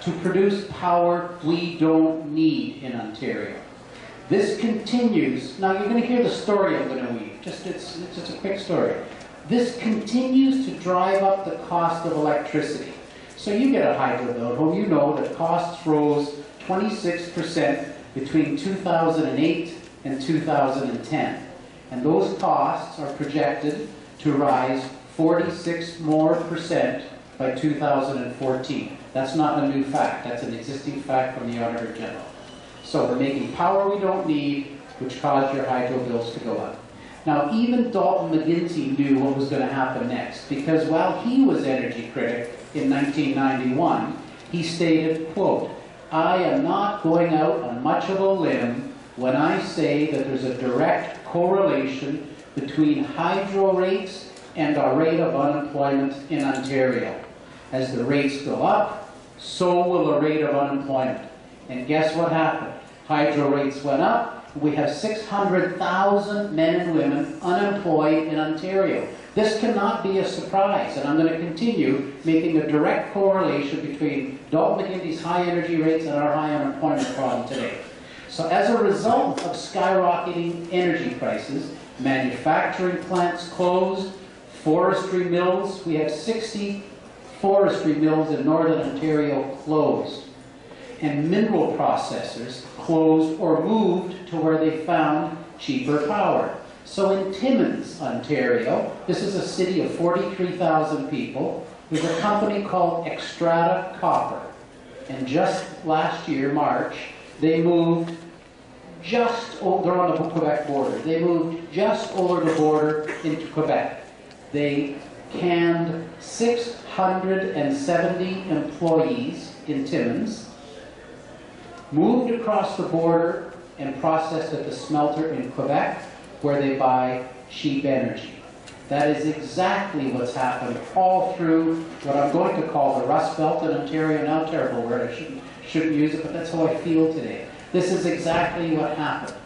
to produce power we don't need in Ontario. This continues. Now you're going to hear the story I'm going to weave. It's just a quick story. This continues to drive up the cost of electricity. So you get a hydro bill at home, you know that costs rose 26% between 2008 and 2010. And those costs are projected to rise 46% more by 2014. That's not a new fact, that's an existing fact from the Auditor General. So we're making power we don't need, which caused your hydro bills to go up. Now, even Dalton McGuinty knew what was going to happen next, because while he was energy critic in 1991, he stated, quote, "I am not going out on much of a limb when I say that there's a direct correlation between hydro rates and our rate of unemployment in Ontario. As the rates go up, so will the rate of unemployment." And guess what happened? Hydro rates went up. We have 600,000 men and women unemployed in Ontario. This cannot be a surprise, and I'm going to continue making a direct correlation between Dalton McGuinty's high energy rates and our high unemployment problem today. So as a result of skyrocketing energy prices, manufacturing plants closed, forestry mills, we have 60 forestry mills in Northern Ontario closed, and mineral processors closed or moved to where they found cheaper power. So in Timmins, Ontario, this is a city of 43,000 people, there's a company called Extrata Copper. And just last year, March, they moved they're on the Quebec border. They moved just over the border into Quebec. They canned 670 employees in Timmins, moved across the border and processed at the smelter in Quebec, where they buy cheap energy. That is exactly what's happened all through what I'm going to call the Rust Belt in Ontario. Now, terrible word, I shouldn't use it, but that's how I feel today. This is exactly what happened.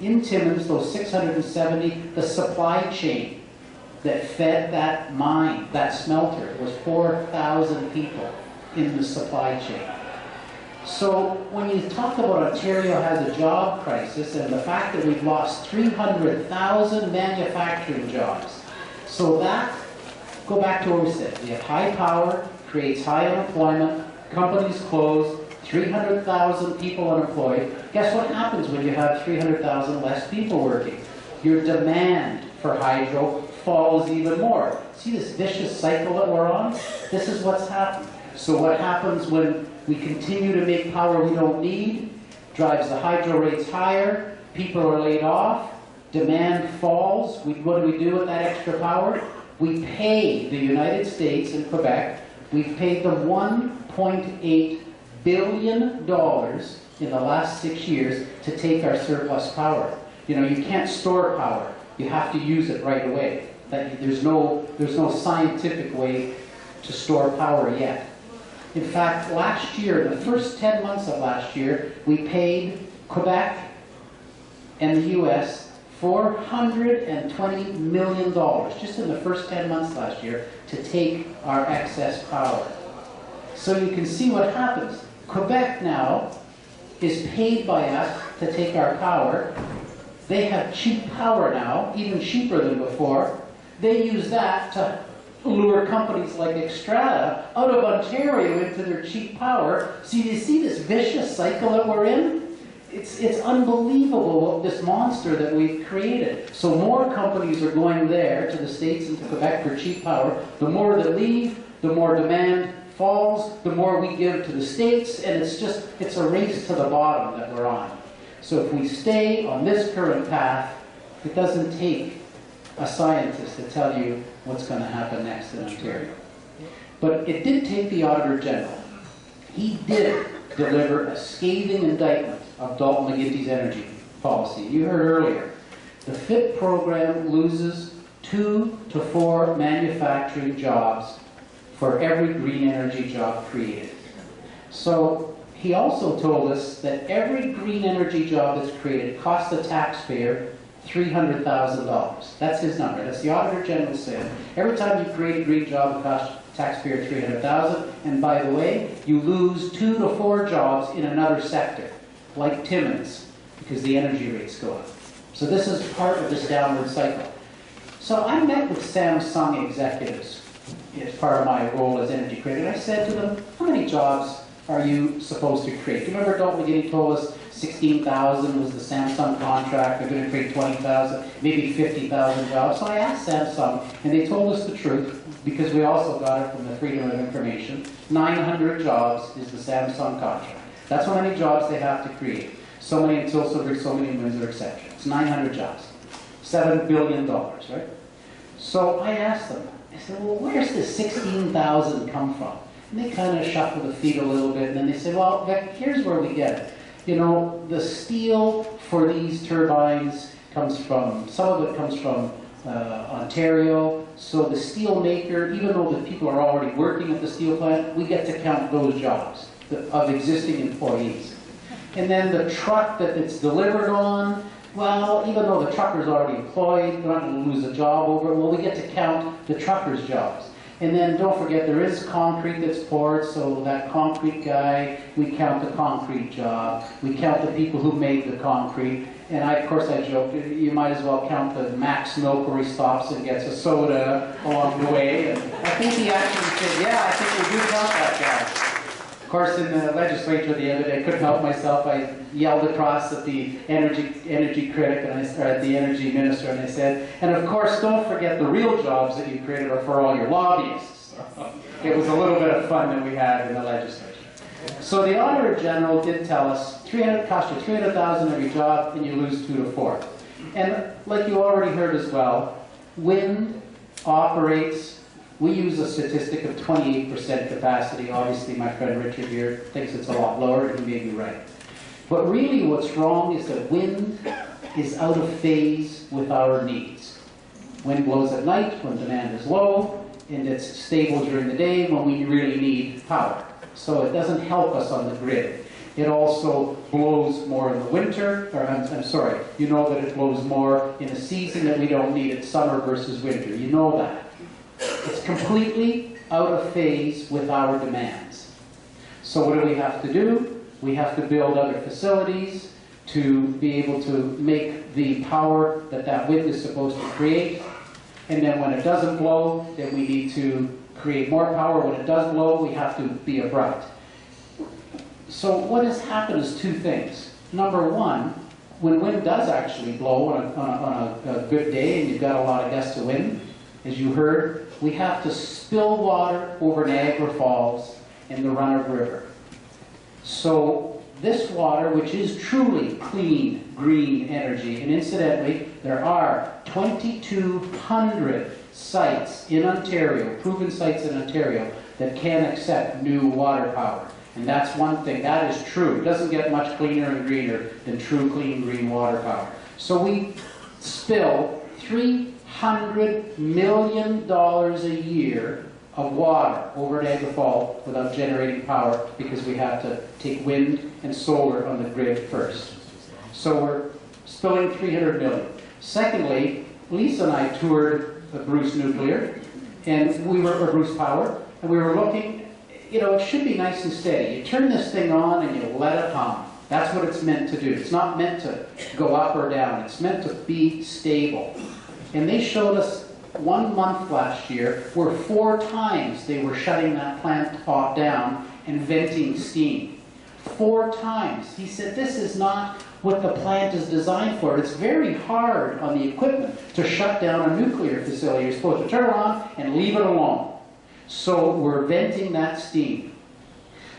In Timmins, those 670, the supply chain that fed that mine, that smelter, was 4,000 people in the supply chain. So when you talk about Ontario has a job crisis and the fact that we've lost 300,000 manufacturing jobs, so that, go back to what we said, we have high power, creates high unemployment, companies close, 300,000 people unemployed. Guess what happens when you have 300,000 less people working? Your demand for hydro falls even more. See this vicious cycle that we're on? This is what's happened. So what happens when we continue to make power we don't need? Drives the hydro rates higher, people are laid off, demand falls. What do we do with that extra power? We pay the United States and Quebec, we've paid them $1.8 billion in the last 6 years to take our surplus power. You know, you can't store power. You have to use it right away. There's no scientific way to store power yet. In fact, last year, the first 10 months of last year, we paid Quebec and the US $420 million, just in the first 10 months last year, to take our excess power. So you can see what happens. Quebec now is paid by us to take our power. They have cheap power now, even cheaper than before. They use that to lure companies like Extrata out of Ontario into their cheap power. So you see this vicious cycle that we're in? It's unbelievable, this monster that we've created. So more companies are going there to the States and to Quebec for cheap power. The more that leave, the more demand falls, the more we give to the States, and it's a race to the bottom that we're on. So if we stay on this current path, it doesn't take a scientist to tell you what's going to happen next in Ontario. But it did take the Auditor General. He did deliver a scathing indictment of Dalton McGuinty's energy policy. You heard earlier, the FIT program loses 2 to 4 manufacturing jobs for every green energy job created. So he also told us that every green energy job that's created costs the taxpayer $300,000. That's his number. That's the Auditor General said. Every time you create a green job, it costs taxpayer 300,000, and by the way, you lose 2 to 4 jobs in another sector, like Timmins, because the energy rates go up. So this is part of this downward cycle. So I met with Samsung executives as part of my role as energy critic, and I said to them, how many jobs are you supposed to create? Do you remember Dalton McGinney told us 16,000 was the Samsung contract, they're going to create 20,000, maybe 50,000 jobs. So I asked Samsung, and they told us the truth, because we also got it from the Freedom of Information. 900 jobs is the Samsung contract. That's how many jobs they have to create. So many in Tilsonburg, so many in Windsor, etc. It's 900 jobs. $7 billion, right? So I asked them, I said, well, where's this 16,000 come from? And they kind of shuffle the feet a little bit, and then they say, well, Vic, here's where we get it. You know, the steel for these turbines comes from, some of it comes from Ontario. So the steel maker, even though the people are already working at the steel plant, we get to count those jobs of existing employees. And then the truck that it's delivered on, well, even though the trucker's already employed, we're not going to lose a job over it, well, we get to count the trucker's jobs. And then don't forget, there is concrete that's poured, so that concrete guy, we count the concrete job. We count the people who made the concrete. And of course I joked, you might as well count the Max Milk where he stops and gets a soda along the way. And I think he actually said, yeah, I think we do count that guy. Of course, in the legislature the other day, I couldn't help myself. I yelled across at the energy critic, and or at the energy minister, and I said, and of course, don't forget the real jobs that you created are for all your lobbyists. It was a little bit of fun that we had in the legislature. So the Auditor General did tell us, cost you 300,000 every job, and you lose 2 to 4. And like you already heard as well, wind operates. We use a statistic of 28% capacity. Obviously, my friend Richard here thinks it's a lot lower, and he may be right. But really what's wrong is that wind is out of phase with our needs. Wind blows at night when demand is low, and it's stable during the day when we really need power. So it doesn't help us on the grid. It also blows more in the winter, or I'm sorry, you know that it blows more in a season that we don't need it, summer versus winter. You know that. It's completely out of phase with our demands. So what do we have to do? We have to build other facilities to be able to make the power that wind is supposed to create. And then when it doesn't blow, then we need to create more power. When it does blow, we have to be abrupt. So what has happened is 2 things. Number one, when wind does actually blow on a good day and you've got a lot of gusts of wind, as you heard, we have to spill water over Niagara Falls and the Run-of River. So this water, which is truly clean, green energy, and incidentally, there are 2,200 sites in Ontario, proven sites in Ontario, that can accept new water power. And that's one thing, that is true. It doesn't get much cleaner and greener than true, clean, green water power. So we spill $300 million a year of water over Niagara Falls without generating power because we have to take wind and solar on the grid first. So we're spilling $300 million. Secondly, Lisa and I toured Bruce Nuclear, and we were, or Bruce Power, and we were looking, you know, it should be nice and steady. You turn this thing on and you let it hum. That's what it's meant to do. It's not meant to go up or down. It's meant to be stable. And they showed us 1 month last year where 4 times they were shutting that plant off down and venting steam. 4 times. He said, this is not what the plant is designed for. It's very hard on the equipment to shut down a nuclear facility. You're supposed to turn it on and leave it alone. So we're venting that steam.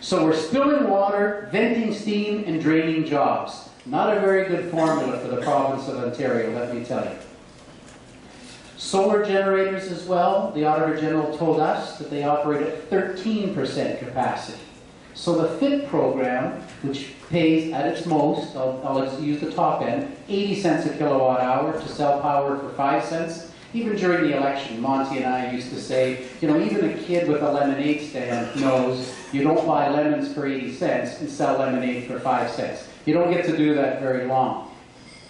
So we're spilling water, venting steam, and draining jobs. Not a very good formula for the province of Ontario, let me tell you. Solar generators as well, the Auditor General told us that they operate at 13% capacity. So the FIT program, which pays at its most, I'll use the top end, 80 cents a kilowatt hour to sell power for 5 cents. Even during the election, Monty and I used to say, you know, even a kid with a lemonade stand knows you don't buy lemons for 80 cents and sell lemonade for 5 cents. You don't get to do that very long.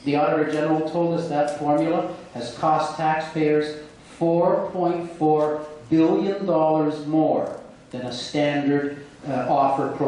The Auditor General told us that formula has cost taxpayers $4.4 billion more than a standard offer program.